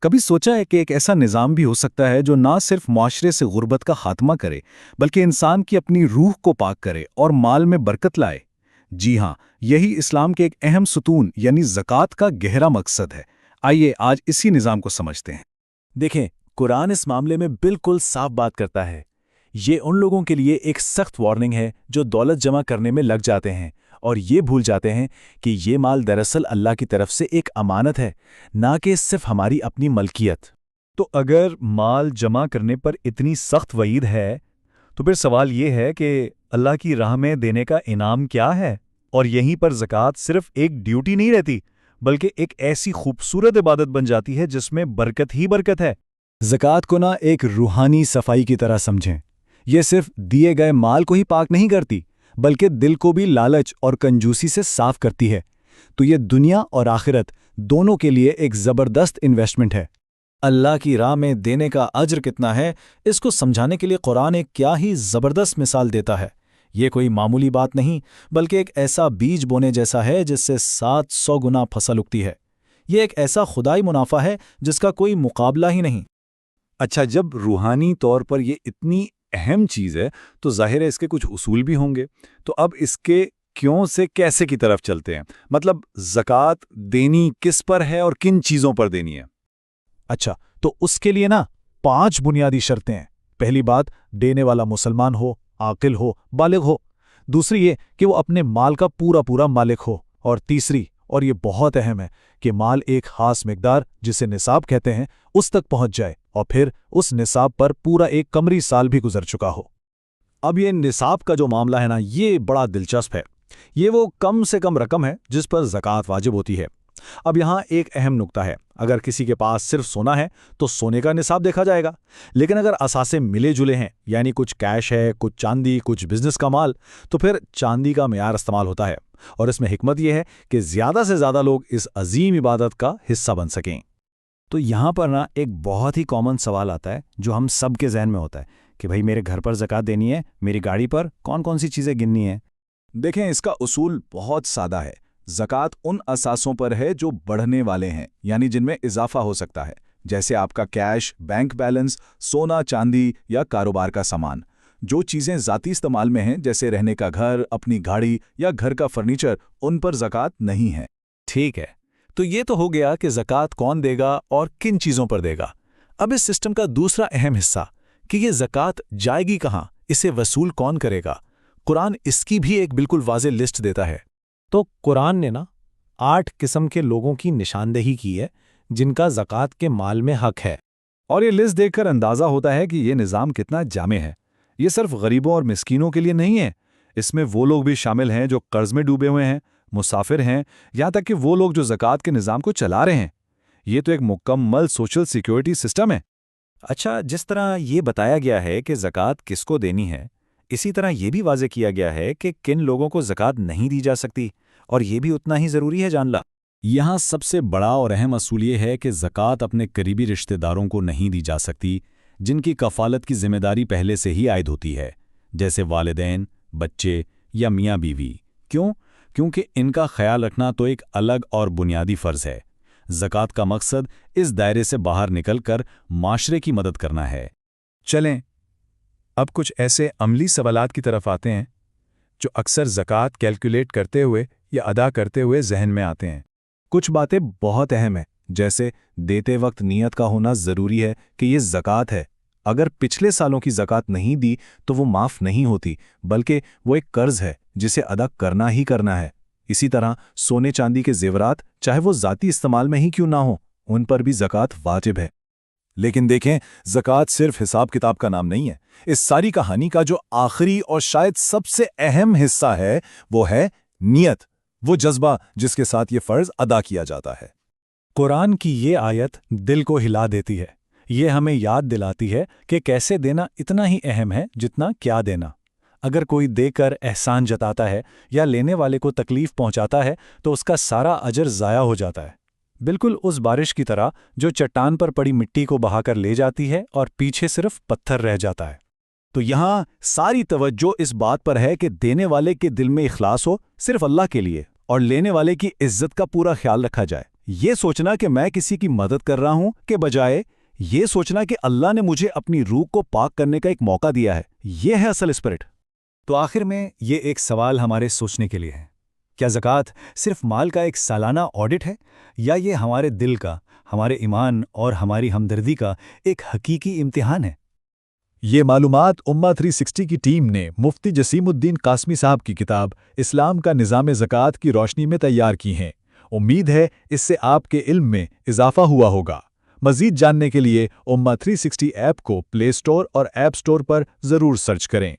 کبھی سوچا ہے کہ ایک ایسا نظام بھی ہو سکتا ہے جو نہ صرف معاشرے سے غربت کا خاتمہ کرے بلکہ انسان کی اپنی روح کو پاک کرے اور مال میں برکت لائے؟ جی ہاں، یہی اسلام کے ایک اہم ستون یعنی زکوٰۃ کا گہرا مقصد ہے۔ آئیے آج اسی نظام کو سمجھتے ہیں۔ دیکھیں، قرآن اس معاملے میں بالکل صاف بات کرتا ہے۔ یہ ان لوگوں کے لیے ایک سخت وارننگ ہے جو دولت جمع کرنے میں لگ جاتے ہیں اور یہ بھول جاتے ہیں کہ یہ مال دراصل اللہ کی طرف سے ایک امانت ہے، نہ کہ صرف ہماری اپنی ملکیت۔ تو اگر مال جمع کرنے پر اتنی سخت وعید ہے تو پھر سوال یہ ہے کہ اللہ کی راہ میں دینے کا انعام کیا ہے؟ اور یہیں پر زکوٰۃ صرف ایک ڈیوٹی نہیں رہتی بلکہ ایک ایسی خوبصورت عبادت بن جاتی ہے جس میں برکت ہی برکت ہے۔ زکوٰۃ کو نہ ایک روحانی صفائی کی طرح سمجھیں۔ یہ صرف دیے گئے مال کو ہی پاک نہیں کرتی بلکہ دل کو بھی لالچ اور کنجوسی سے صاف کرتی ہے۔ تو یہ دنیا اور آخرت دونوں کے لیے ایک زبردست انویسٹمنٹ ہے۔ اللہ کی راہ میں دینے کا اجر کتنا ہے، اس کو سمجھانے کے لیے قرآن ایک کیا ہی زبردست مثال دیتا ہے۔ یہ کوئی معمولی بات نہیں بلکہ ایک ایسا بیج بونے جیسا ہے جس سے 700 گنا فصل اگتی ہے۔ یہ ایک ایسا خدائی منافع ہے جس کا کوئی مقابلہ ہی نہیں۔ اچھا، جب روحانی طور پر یہ اتنی اہم چیز ہے تو ظاہر ہے اس کے کچھ اصول بھی ہوں گے۔ تو اب اس کے کیوں سے کیسے کی طرف چلتے ہیں، مطلب زکوٰۃ دینی کس پر ہے اور کن چیزوں پر دینی ہے؟ اچھا، تو اس کے لیے 5 بنیادی شرطیں ہیں۔ پہلی بات، دینے والا مسلمان ہو، عاقل ہو، بالغ ہو۔ دوسری یہ کہ وہ اپنے مال کا پورا مالک ہو۔ اور تیسری، اور یہ بہت اہم ہے، کہ مال ایک خاص مقدار جسے نصاب کہتے ہیں اس تک پہنچ جائے اور پھر اس نصاب پر پورا ایک قمری سال بھی گزر چکا ہو۔ اب یہ نصاب کا جو معاملہ ہے یہ بڑا دلچسپ ہے۔ یہ وہ کم سے کم رقم ہے جس پر زکوٰۃ واجب ہوتی ہے۔ اب یہاں ایک اہم نکتہ ہے، اگر کسی کے پاس صرف سونا ہے تو سونے کا نصاب دیکھا جائے گا، لیکن اگر اثاثے ملے جلے ہیں یعنی کچھ کیش ہے، کچھ چاندی، کچھ بزنس کا مال، تو پھر چاندی کا معیار استعمال ہوتا ہے۔ اور اس میں حکمت یہ ہے کہ زیادہ سے زیادہ لوگ اس عظیم عبادت کا حصہ بن سکیں۔ تو یہاں پر ایک بہت ہی کامن سوال آتا ہے جو ہم سب کے ذہن میں ہوتا ہے کہ بھائی میرے گھر پر زکوٰۃ دینی ہے، میری گاڑی پر کون سی چیزیں گننی ہیں؟ دیکھیں، اس کا اصول بہت سادہ ہے۔ زکوٰۃ ان اثاثوں پر ہے جو بڑھنے والے ہیں، یعنی جن میں اضافہ ہو سکتا ہے، جیسے آپ کا کیش، بینک بیلنس، سونا چاندی یا کاروبار کا سامان۔ جو چیزیں ذاتی استعمال میں ہیں جیسے رہنے کا گھر، اپنی گاڑی یا گھر کا فرنیچر، ان پر زکوٰۃ نہیں ہے۔ ٹھیک ہے، تو یہ تو ہو گیا کہ زکوٰۃ کون دے گا اور کن چیزوں پر دے گا۔ اب اس سسٹم کا دوسرا اہم حصہ کہ یہ زکوٰۃ جائے گی کہاں، اسے وصول کون کرے گا۔ قرآن اس کی بھی ایک بالکل واضح لسٹ دیتا ہے۔ تو قرآن نے 8 قسم کے لوگوں کی نشاندہی کی ہے جن کا زکوٰۃ کے مال میں حق ہے۔ اور یہ لسٹ دیکھ کر اندازہ ہوتا ہے کہ یہ نظام کتنا جامع ہے۔ یہ صرف غریبوں اور مسکینوں کے لیے نہیں ہے، اس میں وہ لوگ بھی شامل ہیں جو قرض میں ڈوبے ہوئے ہیں، مسافر ہیں، یہاں تک کہ وہ لوگ جو زکوٰۃ کے نظام کو چلا رہے ہیں۔ یہ تو ایک مکمل سوشل سیکیورٹی سسٹم ہے۔ اچھا، جس طرح یہ بتایا گیا ہے کہ زکوٰۃ کس کو دینی ہے، اسی طرح یہ بھی واضح کیا گیا ہے کہ کن لوگوں کو زکوٰۃ نہیں دی جا سکتی، اور یہ بھی اتنا ہی ضروری ہے جاننا۔ یہاں سب سے بڑا اور اہم اصول یہ ہے کہ زکوٰۃ اپنے قریبی رشتہ داروں کو نہیں دی جا سکتی جن کی کفالت کی ذمہ داری پہلے سے ہی عائد ہوتی ہے، جیسے والدین، بچے یا میاں بیوی۔ کیوں؟ کیونکہ ان کا خیال رکھنا تو ایک الگ اور بنیادی فرض ہے۔ زکوٰۃ کا مقصد اس دائرے سے باہر نکل کر معاشرے کی مدد کرنا ہے۔ چلیں اب کچھ ایسے عملی سوالات کی طرف آتے ہیں جو اکثر زکوٰۃ کیلکولیٹ کرتے ہوئے یا ادا کرتے ہوئے ذہن میں آتے ہیں۔ کچھ باتیں بہت اہم ہیں، جیسے دیتے وقت نیت کا ہونا ضروری ہے کہ یہ زکوٰۃ ہے۔ اگر پچھلے سالوں کی زکوٰۃ نہیں دی تو وہ معاف نہیں ہوتی، بلکہ وہ ایک قرض ہے جسے ادا کرنا ہی کرنا ہے۔ اسی طرح سونے چاندی کے زیورات، چاہے وہ ذاتی استعمال میں ہی کیوں نہ ہوں، ان پر بھی زکوٰۃ واجب ہے۔ لیکن دیکھیں، زکوٰۃ صرف حساب کتاب کا نام نہیں ہے۔ اس ساری کہانی کا جو آخری اور شاید سب سے اہم حصہ ہے وہ ہے نیت، وہ جذبہ جس کے ساتھ یہ فرض ادا کیا جاتا ہے۔ قرآن کی یہ آیت دل کو ہلا دیتی ہے۔ یہ ہمیں یاد دلاتی ہے کہ کیسے دینا اتنا ہی اہم ہے جتنا کیا دینا۔ اگر کوئی دے کر احسان جتاتا ہے یا لینے والے کو تکلیف پہنچاتا ہے تو اس کا سارا اجر ضائع ہو جاتا ہے، بالکل اس بارش کی طرح جو چٹان پر پڑی مٹی کو بہا کر لے جاتی ہے اور پیچھے صرف پتھر رہ جاتا ہے۔ تو یہاں ساری توجہ اس بات پر ہے کہ دینے والے کے دل میں اخلاص ہو، صرف اللہ کے لیے، اور لینے والے کی عزت کا پورا خیال رکھا جائے۔ یہ سوچنا کہ میں کسی کی مدد کر رہا ہوں کے بجائے یہ سوچنا کہ اللہ نے مجھے اپنی روح کو پاک کرنے کا ایک موقع دیا ہے، یہ ہے اصل اسپرٹ۔ تو آخر میں یہ ایک سوال ہمارے سوچنے کے لیے ہے، کیا زکوٰۃ صرف مال کا ایک سالانہ آڈٹ ہے، یا یہ ہمارے دل کا، ہمارے ایمان اور ہماری ہمدردی کا ایک حقیقی امتحان ہے؟ یہ معلومات امہ 360 کی ٹیم نے مفتی جسیم الدین قاسمی صاحب کی کتاب اسلام کا نظام زکوٰۃ کی روشنی میں تیار کی ہیں۔ امید ہے اس سے آپ کے علم میں اضافہ ہوا ہوگا۔ مزید جاننے کے لیے امہ 360 ایپ کو پلے اسٹور اور ایپ اسٹور پر ضرور سرچ کریں۔